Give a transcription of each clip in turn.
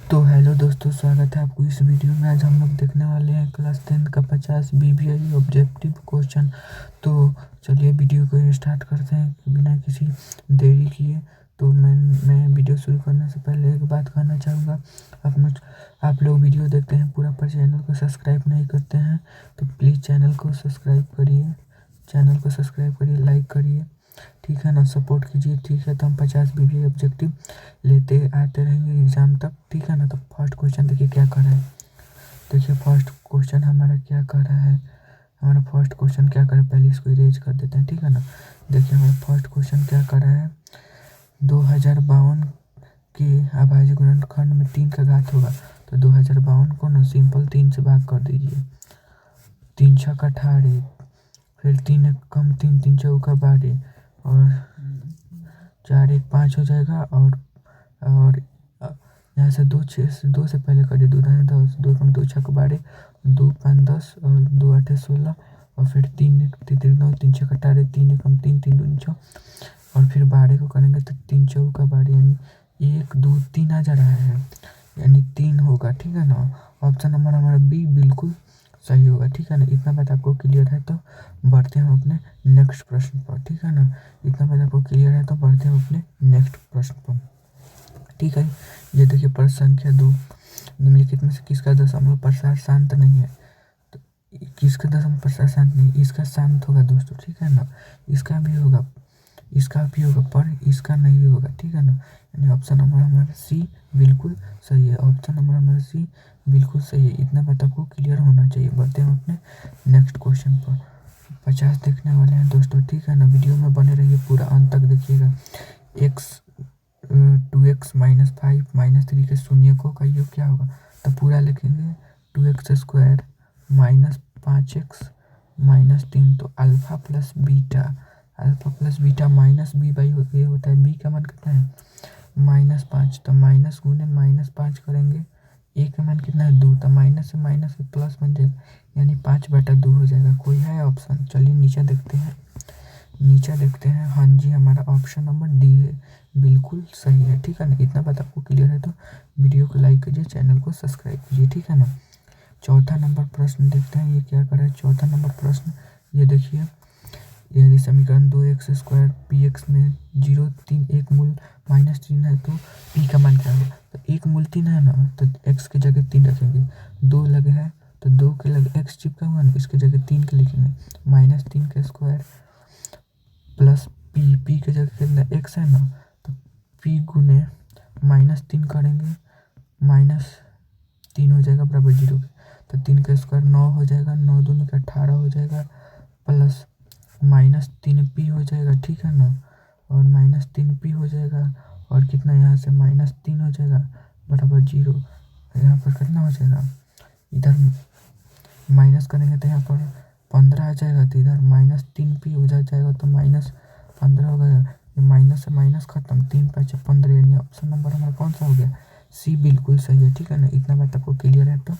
तो हेलो दोस्तों, स्वागत है आपको इस वीडियो में। आज हम लोग देखने वाले हैं क्लास 10 का 50 बीबीआई ऑब्जेक्टिव क्वेश्चन। तो चलिए वीडियो को स्टार्ट करते हैं बिना किसी देरी किए। तो मैं वीडियो शुरू करने से पहले एक बात कहना चाहूँगा। आप लोग वीडियो देखते हैं पूरा, पर चैनल को सब्सक्राइब नहीं करते हैं तो प्लीज़ चैनल को सब्सक्राइब करिए, लाइक करिए, ठीक है ना। सपोर्ट कीजिए, ठीक है। तो हम 50 बीबीआई ऑब्जेक्टिव लेते आते रहेंगे एग्ज़ाम तक, ठीक है ना। तो फर्स्ट क्वेश्चन देखिए क्या कर रहा है। देखिए फर्स्ट क्वेश्चन हमारा क्या कर रहा है। हमारा फर्स्ट क्वेश्चन क्या कर रहा है, पहले इसको इरेज कर देते हैं, ठीक है ना। देखिए हमारा फर्स्ट क्वेश्चन क्या कर रहा है। 2052 के अभाज्य गुणनखंड में 3 का घात होगा। तो 2052 को ना सिंपल 3 से भाग कर दीजिए। 3 छक्का 18, फिर 3 एक कम 3, 3 चौका 12 और 4 एक 5 हो जाएगा। और यहाँ से 2 से पहले करिए। 2 दाएँ 10, 2 कम 2 छक्का 12, 2 5 10 और 2 8 16 और फिर 3 एक 3 9, 3 छक्का 18, 3 एक कम 3, 3 दूनी 6 और फिर 12 को करेंगे तो 3 चौका 12 यानी 1 2 3 आ जा रहा है, यानी 3 होगा, ठीक है ना। ऑप्शन नंबर हमारा बी बिल्कुल सही होगा, ठीक है ना। इतना बात आपको क्लियर है तो बढ़ते हैं अपने नेक्स्ट प्रश्न पर, ठीक है ना। इतना बात आपको क्लियर है तो बढ़ते हैं अपने नेक्स्ट प्रश्न पर, ठीक है। ये देखिए प्रश्न संख्या 2, निम्नलिखित में से किसका दशमलव प्रसार शांत नहीं है। तो किसका दशमलव प्रसार शांत नहीं, इसका शांत होगा दोस्तों, ठीक है ना। इसका भी होगा, इसका भी होगा, पर इसका नहीं होगा, ठीक है ना। यानी ऑप्शन नंबर हमारा सी बिल्कुल सही है। ऑप्शन नंबर हमारा सी बिल्कुल सही है। इतना बात आपको क्लियर होना चाहिए। बढ़ते हैं अपने नेक्स्ट क्वेश्चन पर। 50 देखने वाले हैं दोस्तों, ठीक है ना। वीडियो में बने रहिए, पूरा अंत तक देखिएगा। एक्स 2x माइनस 5 माइनस 3 के शून्यकों का योग क्या होगा। तो पूरा लिखेंगे 2x square minus 5x minus 3। तो alpha plus beta minus B by A होता है। बी का मान कितना है -5। तो माइनस गुने -5 करेंगे, ए का मान कितना है 2। तो माइनस से प्लस बन जाएगा, यानी 5/2 हो जाएगा। कोई है ऑप्शन, चलिए नीचे देखते हैं। हाँ जी, हमारा ऑप्शन नंबर डी है, बिल्कुल सही है, ठीक है ना। इतना बात आपको क्लियर है तो वीडियो को लाइक कीजिए, चैनल को सब्सक्राइब कीजिए, ठीक है ना। चौथा नंबर प्रश्न देखते हैं, ये क्या कर रहा है। चौथा नंबर प्रश्न ये देखिए, यदि समीकरण 2x स्क्वायर पी एक्स में 0 3 एक मूल -3 है तो पी का मान क्या होगा। तो एक मूल 3 है ना, तो x की जगह 3 रखेंगे। 2 लगे हैं तो 2 के लगे x चिपका हुआ ना, इसकी जगह 3 के लिखेंगे। -3 का स्क्वायर प्लस पी के जगह कितना x है ना, तो p गुने -3 करेंगे, -3 हो जाएगा बराबर 0 के। तो 3 का स्क्वायर 9 हो जाएगा, 9 दूनी का 18 हो जाएगा, प्लस -3p हो जाएगा, ठीक है ना। और -3p हो जाएगा और कितना यहाँ से -3 हो जाएगा बराबर 0। यहाँ पर कितना हो जाएगा, इधर माइनस करेंगे तो यहाँ पर 15 आ जाएगा, तो इधर -3p हो जाएगा तो -15 हो गया। ये माइनस से माइनस खत्म, 3 5 15, यानी ऑप्शन नंबर हमारा कौन सा हो गया, सी बिल्कुल सही है, ठीक है ना। इतना बात आपको क्लियर है तो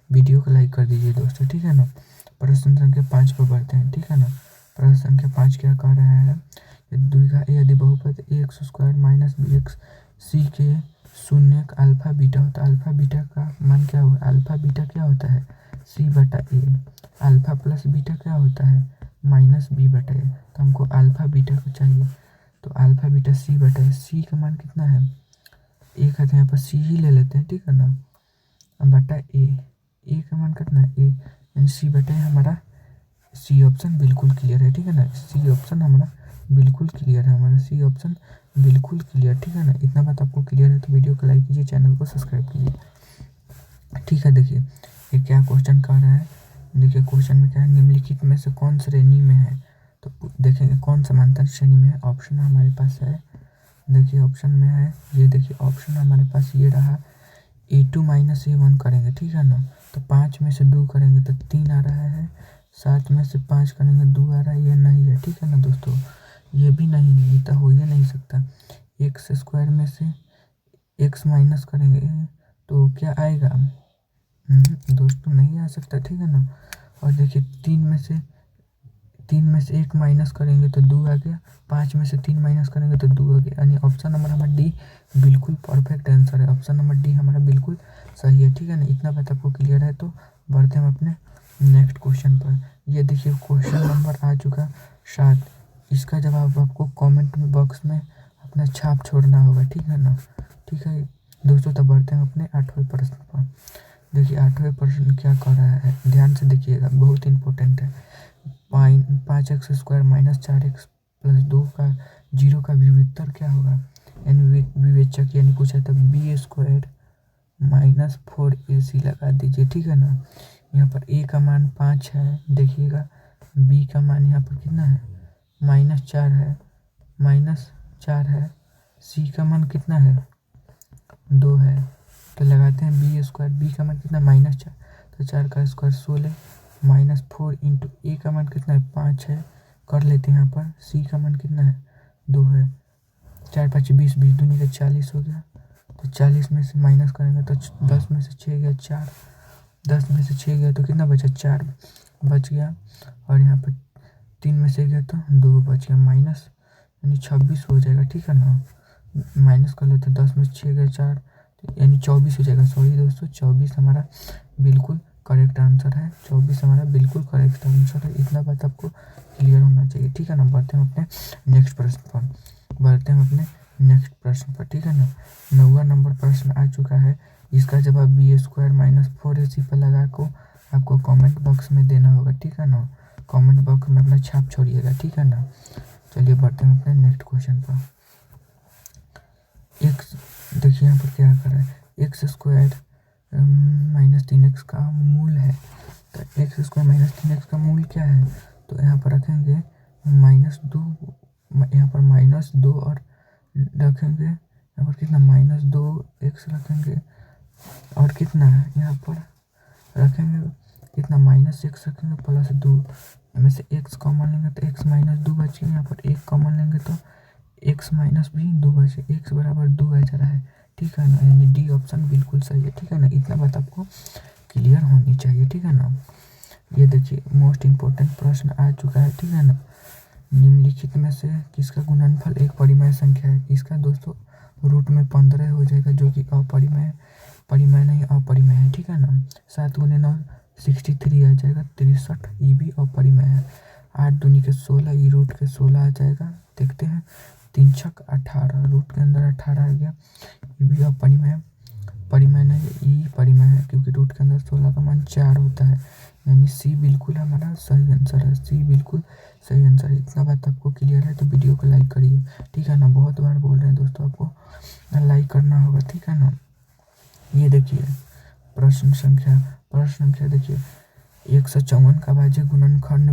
वीडियो को लाइक कर दीजिए दोस्तों, ठीक है ना। प्रश्न संख्या 5 पर बढ़ते हैं, ठीक है ना। प्रश्न संख्या 5 क्या कह रहा है, द्विघात यदि बहुपद x square minus B x C के शून्य अल्फा बीटा होता है। अल्फा बीटा का मान क्या होगा, अल्फा बीटा क्या होता है c/a। अल्फा प्लस बीटा क्या होता है -b/a। तो हमको अल्फा बीटा को चाहिए, तो अल्फा बीटा c/a। सी का मान कितना है, एक है तो यहाँ पर सी ही ले लेते हैं, ठीक है ना, बटा ए का मान कितना है ए, यानी c/a हमारा सी ऑप्शन बिल्कुल क्लियर है, ठीक है ना। सी ऑप्शन हमारा बिल्कुल क्लियर है, हमारा सी ऑप्शन बिल्कुल क्लियर, ठीक है ना। इतना बात आपको क्लियर है तो वीडियो को लाइक कीजिए, चैनल को सब्सक्राइब कीजिए, ठीक है। देखिए ये क्या क्वेश्चन कह रहा है। देखिए क्वेश्चन में क्या है, निम्नलिखित में से कौन श्रेणी में है। तो देखेंगे कौन समांतर श्रेणी में है। ऑप्शन हमारे पास है, देखिए ऑप्शन में है, ये देखिए ऑप्शन हमारे पास ये रहा, a2 माइनस a1 करेंगे, ठीक है ना। तो 5 में से 2 करेंगे तो 3 आ रहा है, 7 में से 5 करेंगे 2 आ रहा है, ये नहीं है, ठीक है ना दोस्तों। ये भी नहीं है, ये तो हो ही नहीं सकता। एक्स स्क्वायर में से एक्स माइनस करेंगे तो क्या आएगा, दोस्तों नहीं आ सकता, ठीक है ना। और देखिए 3 में से 3 में से 1 माइनस करेंगे तो 2 आ गया, 5 में से 3 माइनस करेंगे तो 2 आ गया, यानी ऑप्शन नंबर हमारा डी बिल्कुल परफेक्ट आंसर है। ऑप्शन नंबर डी हमारा बिल्कुल सही है, ठीक है ना। इतना बात आपको क्लियर है, तो बढ़ते हम अपने नेक्स्ट क्वेश्चन पर। ये देखिए क्वेश्चन नंबर आ चुका 7। इसका जवाब आपको कमेंट में बॉक्स में अपना छाप छोड़ना होगा, ठीक है ना। ठीक है दोस्तों, तब बढ़ते हैं अपने 8वें प्रश्न पर। देखिए 8वें प्रश्न क्या कर रहा है, ध्यान से देखिएगा, बहुत इंपॉर्टेंट है। 5x² माइनस 4x प्लस 2 का 0 का विविधतर क्या होगा, यानी विवेचक, यानी पूछा था b² माइनस 4ac लगा दीजिए, ठीक है ना। यहाँ पर a का मान 5 है, देखिएगा b का मान यहाँ पर कितना है, -4 है, -4 है, c का मान कितना है, 2 है। तो लगाते हैं b², b का मान कितना -4, तो 4 का स्क्वायर 16 -4 इंटू a का मान कितना है 5 है, कर लेते हैं यहाँ पर। c का मान कितना है 2 है, 4 5 20, 20 दूनी का 40 हो गया। तो 40 में से माइनस करेंगे तो 10 में से 6 गया 4, 10 में से 6 गया तो कितना बचा 4 बच गया, और यहाँ पर 3 में से गया तो 2 बच गया, माइनस यानी 26 हो जाएगा, ठीक है ना। माइनस कर लेते 10 में से 6 गया 4, यानी 24 हो जाएगा। सॉरी दोस्तों, 24 हमारा बिल्कुल करेक्ट आंसर है, 24 हमारा बिल्कुल करेक्ट आंसर है। इतना बात आपको क्लियर होना चाहिए, ठीक है ना। बढ़ते हैं अपने नेक्स्ट प्रश्न पर, ठीक है ना। 9वां नंबर प्रश्न आ चुका है। इसका जवाब b² माइनस 4ac पर लगा को आपको कमेंट बॉक्स में देना होगा, ठीक है ना। कमेंट बॉक्स में अपना छाप छोड़िएगा, ठीक है ना। चलिए बढ़ते हैं अपने नेक्स्ट क्वेश्चन पर। एक्स, देखिए यहाँ पर क्या कर रहा है, x² माइनस 3x का मूल है, तो x² माइनस 3x का मूल क्या है, तो यहाँ पर रखेंगे -2, यहाँ पर -2 और रखेंगे यहाँ पर कितना -2x रखेंगे, और कितना है यहाँ पर रखेंगे कितना -x रखेंगे प्लस 2, में से x कॉमन लेंगे तो x -2 बचे, यहाँ पर 1 कॉमन लेंगे तो x माइनस भी 2 बचे, x बराबर 2 आ जा रहा है, ठीक है ना। यानी डी ऑप्शन बिल्कुल सही है, ठीक है ना। इतना बात आपको क्लियर होनी चाहिए, ठीक है ना। ये देखिए मोस्ट इम्पोर्टेंट प्रश्न आ चुका है, ठीक है ना। निम्नलिखित में से किसका गुणनफल एक परिमेय संख्या है। इसका दोस्तों रूट में 15 हो जाएगा, जो कि परिमेय नहीं अपरिमेय है, ठीक है ना। 7 × 9 63 आ जाएगा, 63 ये भी अपरिमेय है। 8 दूनी के 16, ये रूट के 16 आ जाएगा। देखते हैं 3 छक 18, रूट के अंदर 18 आ गया, ये भी अपरिमेय है, परिमेय नहीं ये परिमेय है, क्योंकि रूट के अंदर 16 का मान 4 होता है, यानी सी बिल्कुल हमारा सही आंसर है, सी बिल्कुल सही आंसर है। इतना बात आपको क्लियर है तो वीडियो को लाइक करिए, ठीक है ना। बहुत बार बोल रहे हैं दोस्तों, आपको लाइक करना होगा, ठीक है ना। ये देखिए प्रश्न संख्या देखिए 154 का भाज्य गुणनखंड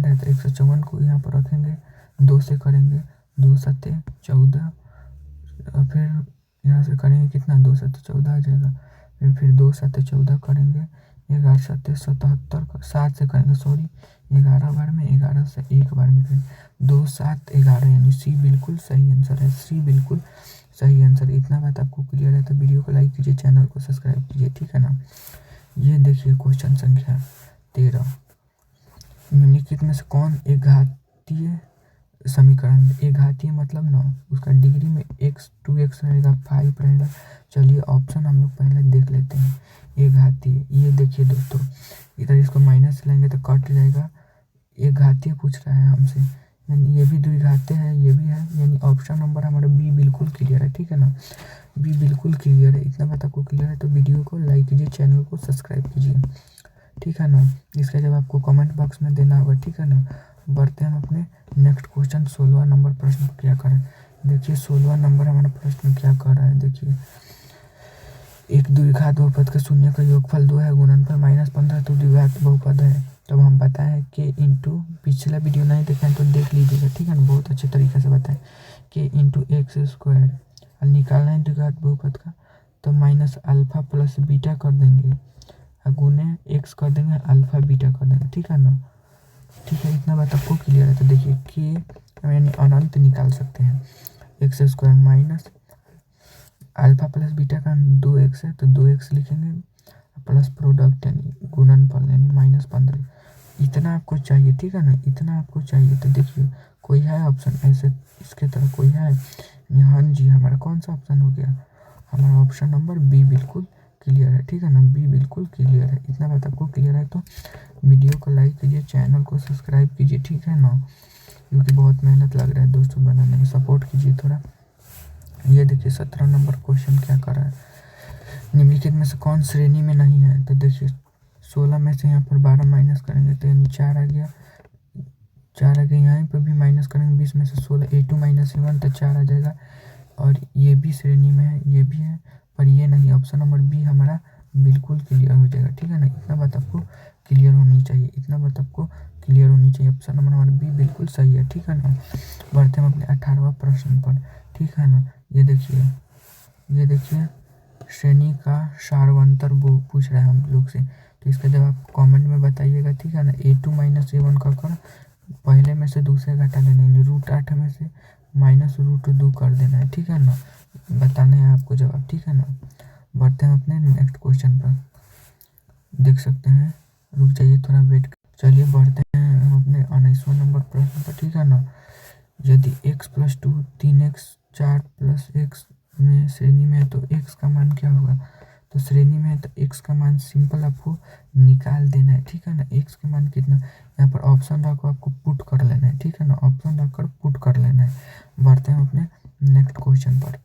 है, तो 154 को यहाँ पर रखेंगे, 2 से करेंगे, 2 7 14, फिर यहाँ से करेंगे कितना 2 7 14 आ जाएगा, फिर 2 7 14 करेंगे, 11 7 77, 7 से करेंगे, सॉरी 11 बार में, 11 से 1 बार में करेंगे, 2 7 11, यानी सी बिल्कुल सही आंसर है, सी बिल्कुल सही आंसर। इतना बात आपको क्लियर है तो वीडियो को लाइक कीजिए, चैनल को सब्सक्राइब कीजिए, ठीक है ना। ये देखिए क्वेश्चन संख्या 13। निम्नलिखित में से कौन एक घातीय समीकरण, एक घातीय मतलब ना उसका डिग्री में x 2x रहेगा, 5 रहेगा। चलिए ऑप्शन हम लोग पहले देख लेते हैं। एक घातीय, ये देखिए दोस्तों, इधर इसको माइनस लेंगे तो कट जाएगा, एक घातीय पूछ रहा है हमसे, यानी ये भी द्विघातीय है, ये भी है, यानी ऑप्शन नंबर हमारा बी बिल्कुल क्लियर है, ठीक है ना। बी बिल्कुल क्लियर है। इतना बात आपको क्लियर है तो वीडियो को लाइक कीजिए, चैनल को सब्सक्राइब कीजिए, ठीक है ना। इसका जवाब आपको कमेंट बॉक्स में देना होगा, ठीक है ना। बढ़ते हैं हम अपने नेक्स्ट क्वेश्चन 16वां नंबर प्रश्न को क्या करें। देखिए 16वां नंबर हमारा प्रश्न क्या कर रहा है, देखिए एक द्विघात बहुपद का शून्य का योगफल 2 है, गुणनफल -15 तो द्विघात बहुपद है। तो हम बताएं कि इंटू, पिछला वीडियो नहीं देखें तो देख लीजिएगा, ठीक है ना, बहुत अच्छे तरीके से बताएं कि इंटू x² और निकालना है द्विघात बहुपद का, तो माइनस अल्फा प्लस बीटा कर देंगे, गुने x कर देंगे, अल्फा बीटा कर देंगे, ठीक है ना। ठीक है, इतना बात आपको क्लियर है तो देखिए कि यानी अनंत निकाल सकते हैं, x² minus alpha plus beta का 2x है तो 2x लिखेंगे, प्लस प्रोडक्ट यानी गुणनफल यानी -15, इतना आपको चाहिए, ठीक है ना, इतना आपको चाहिए। तो देखिए कोई है ऑप्शन ऐसे इसके तरह कोई है? हाँ जी, हमारा कौन सा ऑप्शन हो गया? हमारा ऑप्शन नंबर बी बिल्कुल क्लियर है, ठीक है ना, बी बिल्कुल क्लियर है। इतना बात आपको क्लियर है तो वीडियो को लाइक कीजिए, चैनल को सब्सक्राइब कीजिए, ठीक है ना, क्योंकि बहुत मेहनत लग रहा है दोस्तों बनाने में, सपोर्ट कीजिए थोड़ा। ये देखिए 17 नंबर क्वेश्चन क्या कर रहा है, निम्नलिखित में से कौन श्रेणी में नहीं है? तो देखिए 16 में से यहाँ पर 12 माइनस करेंगे तो यानी 4 आ गया, 4 आ गया, यहाँ पर भी माइनस करेंगे 20 में से 16, A2 माइनस A1 तो 4 आ जाएगा। और ये भी श्रेणी में है, ये भी है, पर ये नहीं। ऑप्शन नंबर बी हमारा बिल्कुल क्लियर हो जाएगा, ठीक है ना, इतना बात आपको क्लियर होनी चाहिए, इतना बात आपको क्लियर होनी चाहिए। ऑप्शन नंबर हमारा बी बिल्कुल सही है, ठीक है ना। बढ़ते हम अपने 18वां प्रश्न पर, ठीक है ना। ये देखिए श्रेणी का सारवंतर वो पूछ रहा है हम लोग से, तो इसका जवाब कमेंट में बताइएगा, ठीक है ना। A2 माइनस A1 का कर पहले में से दूसरे घटा देना है, √8 में से -√2 कर देना है, ठीक है ना, बताना है आपको जवाब, ठीक है ना। बढ़ते हैं अपने नेक्स्ट क्वेश्चन पर, देख सकते हैं, रुक जाइए थोड़ा वेट। चलिए बढ़ते हैं हम अपने 19वां नंबर प्रश्न पर, ठीक है ना। यदि x+2 3x 4+x में श्रेणी में है तो x का मान क्या होगा? तो श्रेणी में है तो x का मान सिंपल आपको निकाल देना है, ठीक है ना। x का मान कितना, यहाँ पर ऑप्शन रखो आपको पुट कर लेना है, ठीक है ना, ऑप्शन रखकर पुट कर लेना है। बढ़ते हैं अपने नेक्स्ट क्वेश्चन पर।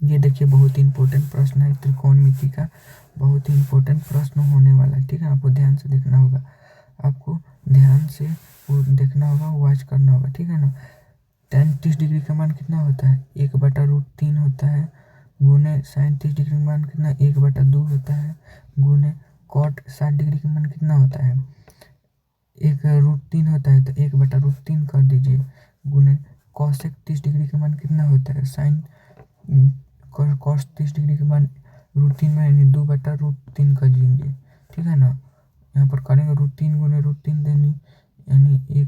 ये देखिए बहुत ही इंपॉर्टेंट प्रश्न है, त्रिकोणमिति का बहुत ही इंपॉर्टेंट प्रश्न होने वाला है, ठीक है। आपको ध्यान से देखना होगा, आपको ध्यान से देखना होगा, वॉच करना होगा, ठीक है ना। tan 30 डिग्री का मान कितना होता है? 1/√3 होता है, गुने sin 30 डिग्री का मान कितना, 1/2 होता है, गुने cot 60 डिग्री का मान कितना होता है, 1√3 होता है, तो 1/√3 कर दीजिए, गुने cosec 30 डिग्री का मान कितना होता है, sin cos 30 डिग्री के मान √3 में यानी 2/√3 कर देंगे, ठीक है ना। यहाँ पर करेंगे √3 गुने √3 देनी, यानी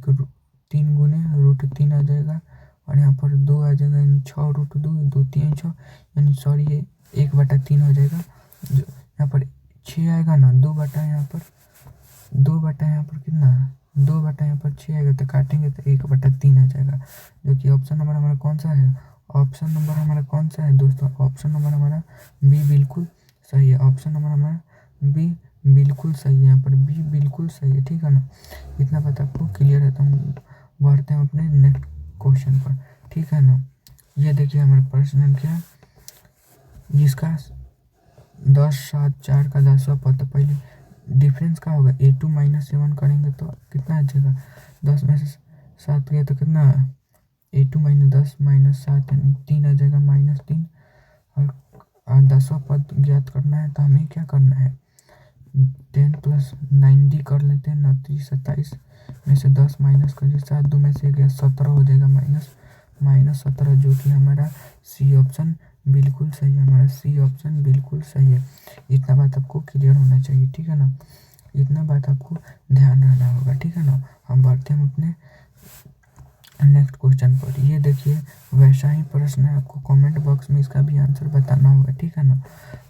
3 गुने √3 आ जाएगा, और यहाँ पर 2 आ जाएगा, यानी 6√2, 2 3 6, यानी सॉरी ये 1/3 हो जाएगा, जो यहाँ पर 6 आएगा ना, 2 यहाँ पर 2 यहाँ पर कितना, 2 यहाँ पर 6 आएगा, तो काटेंगे तो 1/3 आ जाएगा, जो कि ऑप्शन नंबर हमारा कौन सा है? ऑप्शन नंबर हमारा कौन सा है दोस्तों? ऑप्शन नंबर हमारा बी बिल्कुल सही है, ऑप्शन नंबर हमारा बी बिल्कुल सही है, यहाँ पर बी बिल्कुल सही है, ठीक है ना। इतना बात आपको क्लियर है, तो हम बढ़ते हैं अपने नेक्स्ट क्वेश्चन पर, ठीक है ना। ये देखिए हमारा प्रश्न संख्या जिसका 10 7 4 का 10वां पद, तो पहले डिफरेंस क्या होगा, A2 माइनस A1 करेंगे तो कितना आ जाएगा, 10 में से 7 गया तो कितना, A2 माइनस 10 माइनस 7 यानी 3 आ जाएगा, -3। और 10वां पद ज्ञात करना है तो हमें क्या करना है, 10 + 9D कर लेते हैं ना, 27 में से 10 माइनस करिए, 7 2 में से गया 17 हो जाएगा, -17, जो कि हमारा सी ऑप्शन बिल्कुल सही है, हमारा सी ऑप्शन बिल्कुल सही है। इतना बात आपको क्लियर होना चाहिए, ठीक है ना, इतना बात आपको ध्यान रखना होगा, ठीक है ना। हम बढ़ते हैं अपने नेक्स्ट क्वेश्चन पर। ये देखिए वैसा ही प्रश्न है, आपको कमेंट बॉक्स में इसका भी आंसर बताना होगा, ठीक है ना।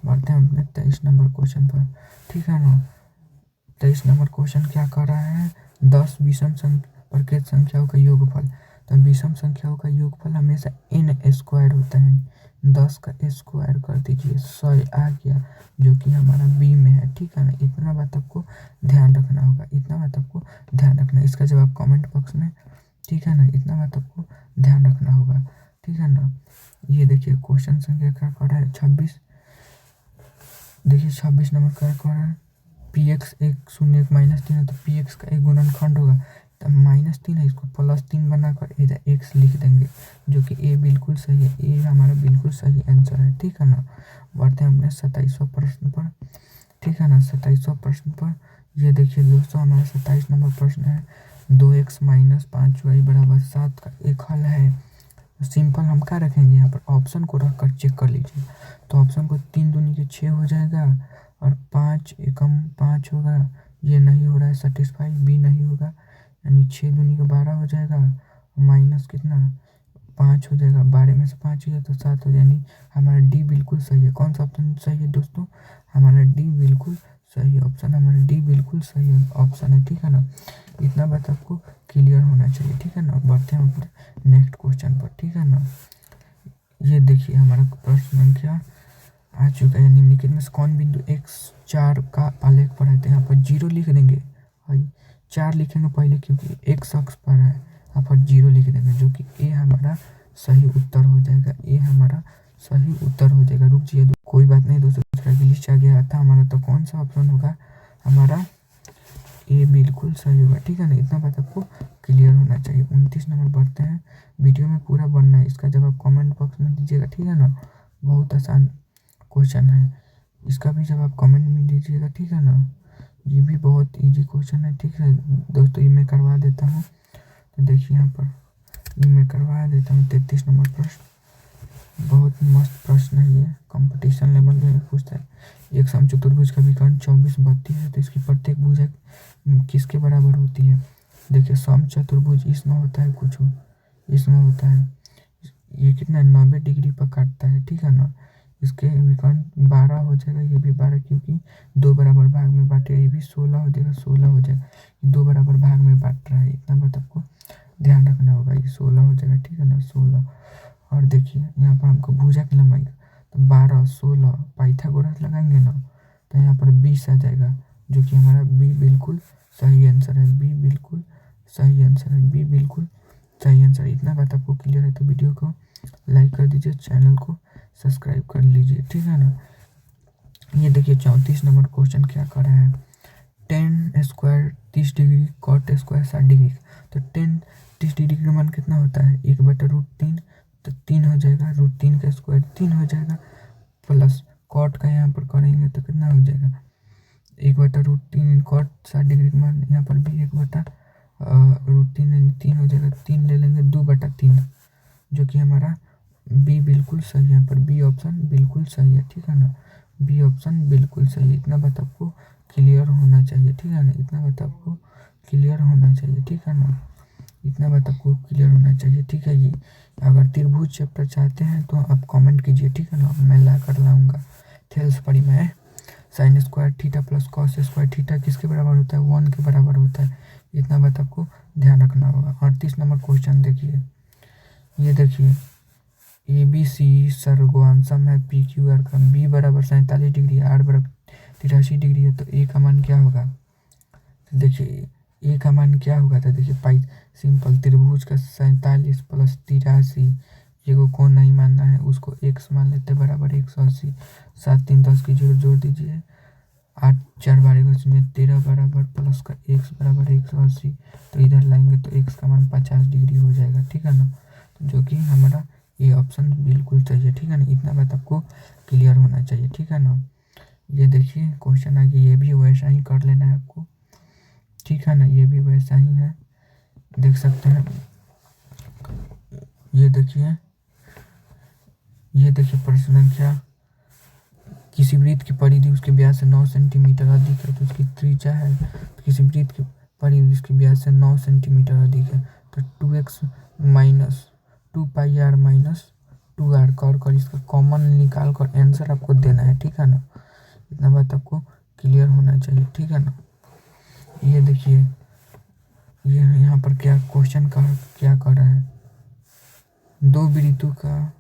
बढ़ते हैं अपने 23 नंबर क्वेश्चन पर, ठीक है ना। 23 नंबर क्वेश्चन क्या कर रहा है, 10 विषम प्रकृत संख्याओं का योगफल। तो विषम संख्याओं का योगफल हमेशा n² होता है, 10 का स्क्वायर कर दीजिए, 100 आ गया, जो कि हमारा बी में है, ठीक है ना। इतना बात आपको ध्यान रखना होगा, इतना बात आपको ध्यान रखना, इसका जवाब कमेंट बॉक्स में, ठीक है ना, इतना बात आपको ध्यान रखना होगा, ठीक है ना। ये देखिए क्वेश्चन संख्या क्या कर रहा है, 26, देखिए 26 नंबर क्या कर रहा है, px 1 0 1 -3 है, तो px का एक गुणनखंड होगा, तो -3 है, इसको +3 बनाकर इधर x लिख देंगे, जो कि ए बिल्कुल सही है, ए हमारा बिल्कुल सही आंसर है, ठीक है ना। बढ़ते हैं अपने 27वां प्रश्न पर, ठीक है ना। 27वां प्रश्न पर ये देखिए दोस्तों हमारा 27 नंबर प्रश्न है, 2x - 5y = 7 का एक हल है। सिंपल हम क्या रखेंगे, यहाँ पर ऑप्शन को रख कर चेक कर लीजिए, तो ऑप्शन को 3 दूनी के 6 हो जाएगा, और 5 एकम 5 होगा, ये नहीं हो रहा है सेटिस्फाई, बी नहीं होगा, यानी 6 दूनी के 12 हो जाएगा, माइनस कितना 5 हो जाएगा, 12 में से 5 गया तो 7 हो जाएगा, यानी हमारा डी बिल्कुल सही है। कौन सा ऑप्शन सही है दोस्तों, हमारा डी बिल्कुल सही ऑप्शन हमारा डी बिल्कुल सही ऑप्शन है, ठीक है ना। इतना बात आपको क्लियर होना चाहिए, ठीक है ना। बढ़ते हैं अपने नेक्स्ट क्वेश्चन पर, ठीक है ना। ये देखिए हमारा प्रश्न संख्या आ चुका है, निम्नलिखित में से कौन बिंदु x4 का आलेख पर है। तो यहाँ पर 0 लिख देंगे, भाई 4 लिखेंगे पहले क्योंकि x अक्ष पर है, यहाँ पर 0 लिख देंगे जो कि ए हमारा सही उत्तर हो जाएगा। ए हमारा सही उत्तर हो जाएगा। रुक जाइए, कोई बात नहीं दोस्तों, दूसरा की लिस्ट आ गया था हमारा, तो कौन सा ऑप्शन होगा हमारा, ए बिल्कुल सही होगा, ठीक है ना। इतना बात आपको क्लियर होना चाहिए। 29 नंबर बढ़ते हैं, वीडियो में पूरा बनना है, इसका जवाब कमेंट बॉक्स में दीजिएगा, ठीक है ना। बहुत आसान क्वेश्चन है, इसका भी जवाब कमेंट में दीजिएगा, ठीक है ना। ये भी बहुत इजी क्वेश्चन है, ठीक है दोस्तों। ये मैं करवा देता हूँ, तो देखिए यहाँ पर ये मैं करवा देता हूँ। 33 नंबर प्रश्न, बहुत मस्त प्रश्न है ये, कंपटीशन लेवल में पूछता है। एक समचतुर्भुज का विकर्ण 24 32 है, तो इसकी प्रत्येक भुजा किसके बराबर होती है। देखिए समचतुर्भुज इसमें होता है, कुछ इसमें होता है, ये कितना 90 डिग्री पर काटता है, ठीक है ना। इसके विकर्ण 12 हो जाएगा, ये भी 12 क्योंकि 2 बराबर भाग में बांटे, ये भी 16 हो जाएगा, 16 हो जाएगा, 2 बराबर भाग में बांट रहा है। इतना बात आपको ध्यान रखना होगा, ये 16 हो जाएगा, ठीक है ना 16। और देखिए यहाँ पर हमको भुजा की लंबाई तो 12 16 पाइथागोरस लगाएंगे ना, तो यहाँ पर 20 आ जाएगा, जो कि हमारा बी बिल्कुल सही आंसर है। बी बिल्कुल सही आंसर है, बी बिल्कुल सही आंसर। इतना बात आपको क्लियर है तो वीडियो को लाइक कर दीजिए, चैनल को सब्सक्राइब कर लीजिए, ठीक है ना। ये देखिए 34 नंबर क्वेश्चन क्या कर रहा है। 10 square 30 degree, cot square 60 degree. तो 30 डिग्री का मान कितना होता है, 1/√3, तो 3 हो जाएगा। √3 का स्क्वायर 3 हो जाएगा, प्लस कॉट का यहाँ पर करेंगे तो कितना हो जाएगा, 1/√3। कॉट 60 डिग्री का मान यहाँ पर भी 1/√3 3 हो जाएगा, 3 ले लेंगे 2/3, जो कि हमारा बी बिल्कुल सही है। यहाँ पर बी ऑप्शन बिल्कुल सही है, ठीक है ना। बी ऑप्शन बिल्कुल सही है। इतना बात आपको क्लियर होना चाहिए, ठीक है ना। इतना बात आपको क्लियर होना चाहिए, ठीक है ना। इतना बात आपको क्लियर होना चाहिए, ठीक है। ये अगर त्रिभुज चैप्टर चाहते हैं तो आप कमेंट कीजिए, ठीक है ना, मैं ला कर लाऊंगा। थेल्स पढ़ी मैं, sine square theta plus cos square theta किसके बराबर होता है, 1 के बराबर होता है। इतना बात आपको ध्यान रखना होगा। 38 नंबर क्वेश्चन देखिए, ये देखिए ए बी सी सर्वगांसम है पी क्यू आर का। बी बराबर 47 डिग्री, आर बराबर 83 डिग्री है, तो ए का मान क्या होगा। तो देखिए ए का मान क्या होगा, तो देखिए पाई सिंपल त्रिभुज का 47 प्लस 83, ये को कौन नहीं मानना है उसको एक्स मान लेते बराबर 180। 7 3 10 की 0 जोड़ दीजिए, 8 4 12 में 13 बराबर प्लस का एक्स बराबर 180, तो इधर लाएंगे तो एक्स का मान 50 डिग्री हो जाएगा, ठीक है ना। तो जो कि हमारा ये ऑप्शन बिल्कुल सही है, ठीक है ना। इतना बात आपको क्लियर होना चाहिए, ठीक है ना। ये देखिए क्वेश्चन आगे, ये भी वैसा ही कर लेना है आपको, ठीक है ना। ये भी वैसा ही है, देख सकते हैं। ये देखिए प्रश्न संख्या, किसी वृत्त की परिधि उसके व्यास से 9 सेंटीमीटर अधिक है, तो उसकी त्रिज्या है। तो किसी वृत्त की परिधि उसके व्यास से 9 सेंटीमीटर अधिक है, तो 2x minus 2πr minus 2r कर इसका कॉमन निकाल कर आंसर आपको देना है, ठीक है ना। इतना बात आपको क्लियर होना चाहिए, ठीक है ना। ये देखिए ये यहाँ पर क्या क्वेश्चन का क्या कर रहा है, दो वृत्तों का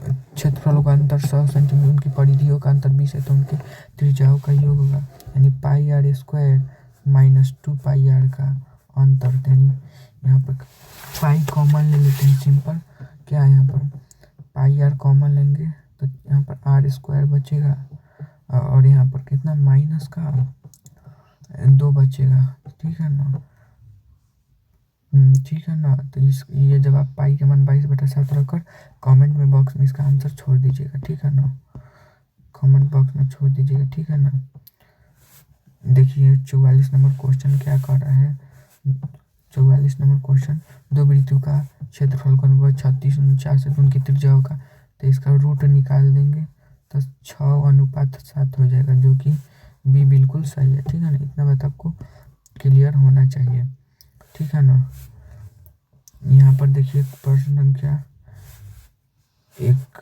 क्षेत्रफलों का अंतर 100 सेंटीमीटर, उनकी परिधियों का अंतर 20 है, तो उनके त्रिज्याओं का योग होगा, यानी πr स्क्वायर माइनस 2πr का अंतर। यानी यहाँ पर पाई कॉमन ले लेते हैं, सिंपल क्या है यहाँ पर πr कॉमन लेंगे तो यहाँ पर r स्क्वायर बचेगा, और यहाँ पर कितना माइनस का 2 बचेगा, ठीक है ना। ठीक है ना। तो इस ये जब आप पाई के मान 22/7 रखकर कमेंट में बॉक्स में इसका आंसर छोड़ दीजिएगा, ठीक है ना। कमेंट बॉक्स में छोड़ दीजिएगा, ठीक है ना। देखिए 44 नंबर क्वेश्चन क्या कर रहा है। 44 नंबर क्वेश्चन, दो वृत्तों का क्षेत्रफल का अनुपात 36 49 है, तो उनकी त्रिज्या होगा, तो इसका रूट निकाल देंगे तो 6:7 हो जाएगा, जो कि बी बिल्कुल सही है, ठीक है ना। इतना बात आपको क्लियर होना चाहिए, ठीक है ना। यहाँ पर देखिए प्रश्न संख्या एक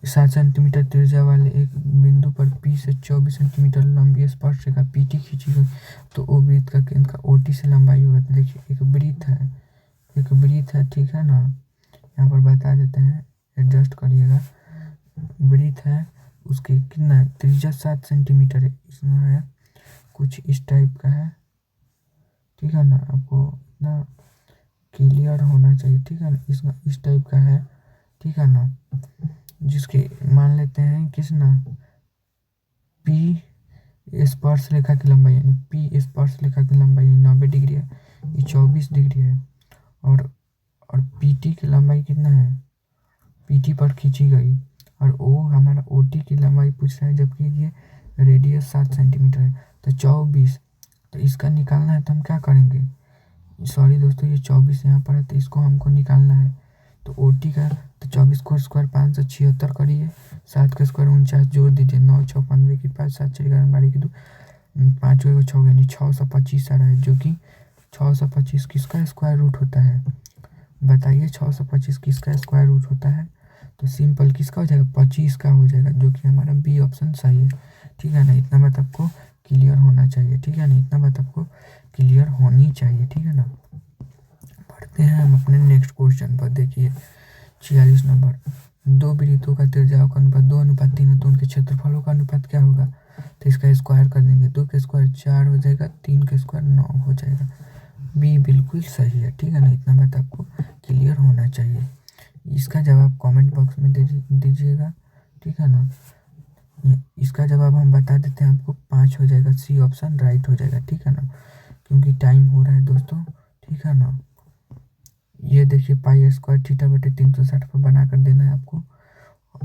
7 सेंटीमीटर त्रिज्या वाले एक बिंदु पर P से 24 सेंटीमीटर लंबी स्पर्शरेखा PT खींची गई तो O वृत्त का केंद्र का OT से लंबाई होगा। तो देखिए एक वृत्त है ठीक है ना, यहाँ पर बता देते हैं, एडजस्ट करिएगा। वृत्त है, उसकी कितना है, त्रिज्या 7 सेंटीमीटर है, इसमें है कुछ इस टाइप का है ठीक है ना, आपको इतना क्लियर होना चाहिए ठीक है ना, इसमें इस टाइप का है ठीक है ना, जिसके मान लेते हैं किसना P स्पर्श रेखा की लंबाई यानी P स्पर्श रेखा की लंबाई 90 डिग्री है, ये 24 डिग्री है, और PT की लंबाई कितना है, PT पर खींची गई, और O हमारा OT की लंबाई पूछ रहा है, जबकि ये रेडियस 7 सेंटीमीटर है। तो 24, तो इसका निकालना है तो हम क्या करेंगे, सॉरी दोस्तों ये 24 यहाँ पर है तो इसको हमको निकालना है। तो OT का तो 24 को स्क्वायर 576 करिए, 7 का स्क्वायर 49 जोड़ दीजिए, 9 6 15 की 5 7 4 11 12 की 2 5 को 6 यानी 625 आ रहा है, जो कि 625 किसका स्क्वायर रूट होता है, बताइए 625 किसका स्क्वायर रूट होता है। तो सिंपल किसका हो जाएगा, 25 का हो जाएगा, जो कि हमारा बी ऑप्शन सही है ठीक है ना। इतना बात आपको क्लियर होना चाहिए ठीक है ना, इतना बात आपको क्लियर होनी चाहिए ठीक है ना। पढ़ते हैं हम अपने नेक्स्ट क्वेश्चन पर। देखिए 46 नंबर, दो वृत्तों का त्रिज्याओं का अनुपात 2:3 है तो उनके क्षेत्रफलों का अनुपात क्या होगा। तो इसका स्क्वायर कर देंगे, 2 का स्क्वायर 4 हो जाएगा, 3 का स्क्वायर 9 हो जाएगा, बी बिल्कुल सही है ठीक है ना। इतना बात आपको क्लियर होना चाहिए। इसका जवाब कमेंट बॉक्स में दीजिएगा ठीक है ना। इसका जवाब हम बता देते हैं आपको, 5 हो जाएगा, सी ऑप्शन राइट हो जाएगा ठीक है ना, क्योंकि टाइम हो रहा है दोस्तों ठीक है ना। ये देखिए पाई स्क्वायर थीटा बटे 360 पर बना कर देना है आपको,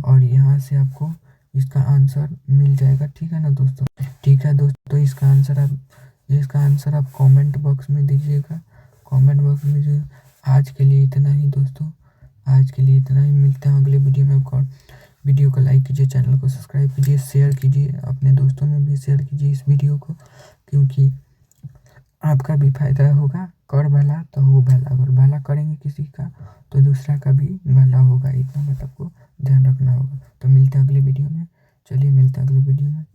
और यहाँ से आपको इसका आंसर मिल जाएगा ठीक है ना दोस्तों। ठीक है दोस्तों, इसका आंसर आप कमेंट बॉक्स में दीजिएगा, कमेंट बॉक्स में दीजिए। आज के लिए इतना ही दोस्तों, आज के लिए इतना ही, मिलते हैं अगले वीडियो में। वीडियो को लाइक कीजिए, चैनल को सब्सक्राइब कीजिए, शेयर कीजिए, अपने दोस्तों में भी शेयर कीजिए इस वीडियो को, क्योंकि आपका भी फायदा होगा। कर भला तो हो भला, अगर भला करेंगे किसी का तो दूसरा का भी भला होगा, इतना बात आपको ध्यान रखना होगा। तो मिलते हैं अगले वीडियो में, चलिए मिलते हैं अगले वीडियो में।